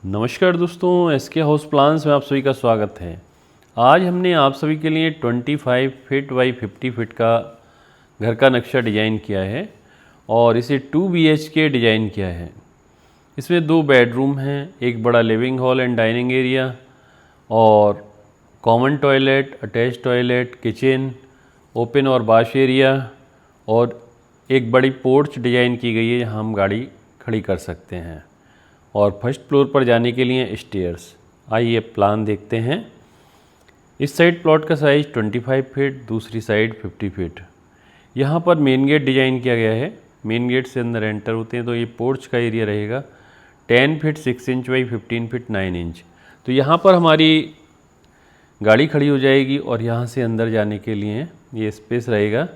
नमस्कार दोस्तों, SK house plans में आप सभी का स्वागत है। आज हमने आप सभी के लिए 25 फीट बाई 50 फीट का घर का नक्शा डिज़ाइन किया है और इसे 2 BHK डिज़ाइन किया है। इसमें 2 बेडरूम हैं, एक बड़ा living hall and dining area और common toilet, attach toilet, kitchen, open और वॉश एरिया और एक बड़ी पोर्च डिज़ाइन की गई है जहाँ हम गाड़ी खड़ी कर सकते हैं और फर्स्ट फ्लोर पर जाने के लिए स्टेयर्स। आइए प्लान देखते हैं। इस साइड प्लॉट का साइज़ 25 फीट, दूसरी साइड 50 फीट। यहाँ पर मेन गेट डिज़ाइन किया गया है। मेन गेट से अंदर एंटर होते हैं तो ये पोर्च का एरिया रहेगा 10 feet 6 inch by 15 feet 9 inch. तो यहाँ पर हमारी गाड़ी खड़ी हो जाएगी और यहाँ से अंदर जाने के लिए ये स्पेस रहेगा।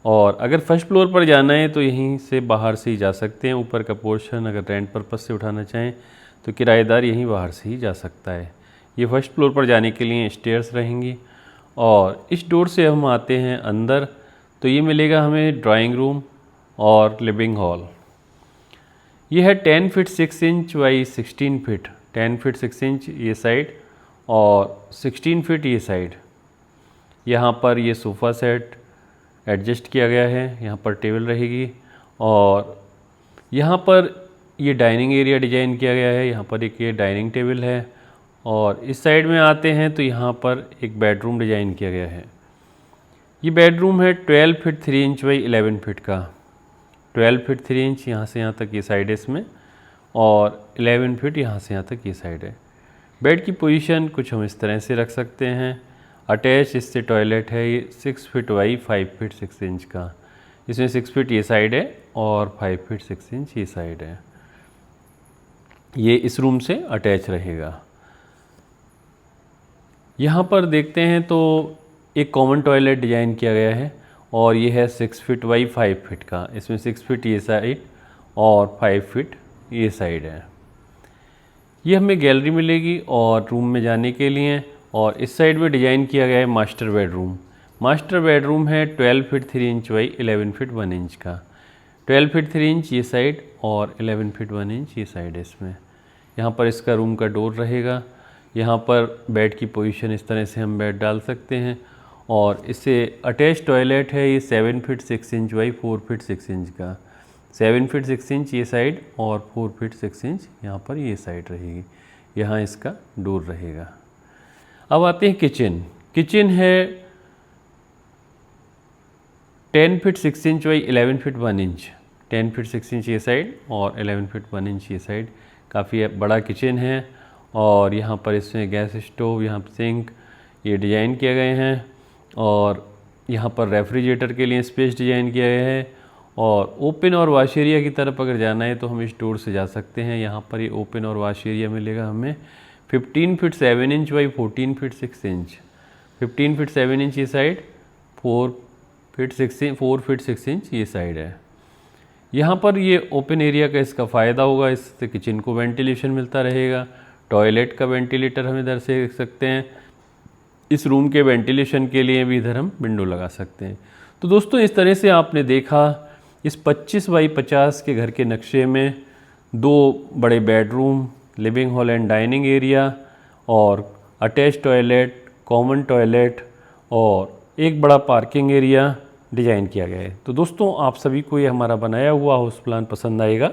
और अगर फर्स्ट फ्लोर पर जाना है तो यहीं से बाहर से ही जा सकते हैं। ऊपर का पोर्शन अगर रेंट पर्पस से उठाना चाहें तो किराएदार यहीं बाहर से ही जा सकता है। ये फर्स्ट फ्लोर पर जाने के लिए स्टेयर्स रहेंगी और इस डोर से हम आते हैं अंदर तो ये मिलेगा हमें ड्राइंग रूम और लिविंग हॉल। ये है 10 feet 6 inch by 16 feet, 10 feet 6 inch ये साइड और 16 फीट ये साइड। यहाँ पर ये सोफ़ा सेट एडजस्ट किया गया है, यहाँ पर टेबल रहेगी और यहाँ पर ये डाइनिंग एरिया डिज़ाइन किया गया है। यहाँ पर एक ये डाइनिंग टेबल है और इस साइड में आते हैं तो यहाँ पर एक बेडरूम डिज़ाइन किया गया है। ये बेडरूम है 12 फीट 3 इंच बाई 11 फीट का, 12 फीट 3 इंच यहाँ से यहाँ तक ये साइड है इसमें और 11 फीट यहाँ से यहाँ तक ये साइड है। बेड की पोजीशन कुछ हम इस तरह से रख सकते हैं। अटैच इससे टॉयलेट है, ये 6 फीट बाई 5 फीट 6 इंच का। इसमें 6 फीट ये साइड है और 5 फीट 6 इंच ये साइड है। ये इस रूम से अटैच रहेगा। यहाँ पर देखते हैं तो एक कॉमन टॉयलेट डिज़ाइन किया गया है और ये है 6 फीट बाई 5 फीट का। इसमें 6 फीट ये साइड और 5 फीट ये साइड है। ये हमें गैलरी मिलेगी और रूम में जाने के लिए। और इस साइड में डिज़ाइन किया गया है मास्टर बेडरूम। मास्टर बेडरूम है 12 feet 3 inch by 11 feet 1 inch का, 12 फीट 3 इंच ये साइड और 11 फीट 1 इंच ये साइड है इसमें। यहाँ पर इसका रूम का डोर रहेगा। यहाँ पर बेड की पोजीशन इस तरह से हम बेड डाल सकते हैं और इससे अटैच टॉयलेट है। ये 7 feet 6 inch by 4 feet 6 inch का, 7 फीट 6 इंच ये साइड और 4 फीट 6 इंच यहाँ पर ये साइड रहेगी। यहाँ इसका डोर रहेगा। अब आते हैं किचन। किचन है 10 feet 6 inch by 11 feet 1 inch, 10 feet 6 inch ये साइड और 11 फीट 1 इंच ये साइड। काफ़ी बड़ा किचन है और यहाँ पर इसमें गैस स्टोव, यहाँ पर सिंक ये डिज़ाइन किए गए हैं और यहाँ पर रेफ्रिजरेटर के लिए स्पेस डिज़ाइन किया गया है। और ओपन और वॉश एरिया की तरफ अगर जाना है तो हम इस डोर से जा सकते हैं। यहाँ पर ये ओपन और वॉश एरिया मिलेगा हमें 15 feet 7 inch by 14 feet 6 inch, 15 feet 7 inch ये साइड, 4 फीट 6 इंच ये साइड है। यहाँ पर ये ओपन एरिया का इसका फ़ायदा होगा, इससे किचन को वेंटिलेशन मिलता रहेगा। टॉयलेट का वेंटिलेटर हम इधर से देख सकते हैं। इस रूम के वेंटिलेशन के लिए भी इधर हम विंडो लगा सकते हैं। तो दोस्तों इस तरह से आपने देखा इस 25 बाई 50 के घर के नक्शे में 2 बड़े bedroom, living hall and dining area और अटैच टॉयलेट, कॉमन टॉयलेट और एक बड़ा पार्किंग एरिया डिज़ाइन किया गया है। तो दोस्तों आप सभी को ये हमारा बनाया हुआ हाउस प्लान पसंद आएगा।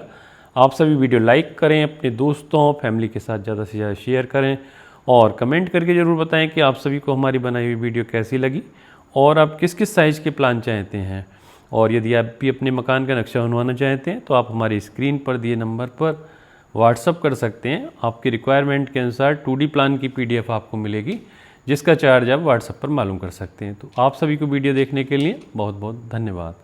आप सभी वीडियो लाइक करें, अपने दोस्तों फैमिली के साथ ज़्यादा से ज़्यादा शेयर करें और कमेंट करके ज़रूर बताएं कि आप सभी को हमारी बनाई हुई वीडियो कैसी लगी और आप किस किस साइज़ के प्लान चाहते हैं। और यदि आप भी अपने मकान का नक्शा बनवाना चाहते हैं तो आप हमारी स्क्रीन पर दिए नंबर पर व्हाट्सअप कर सकते हैं। आपकी रिक्वायरमेंट के अनुसार 2D प्लान की PDF आपको मिलेगी जिसका चार्ज आप व्हाट्सएप पर मालूम कर सकते हैं। तो आप सभी को वीडियो देखने के लिए बहुत बहुत धन्यवाद।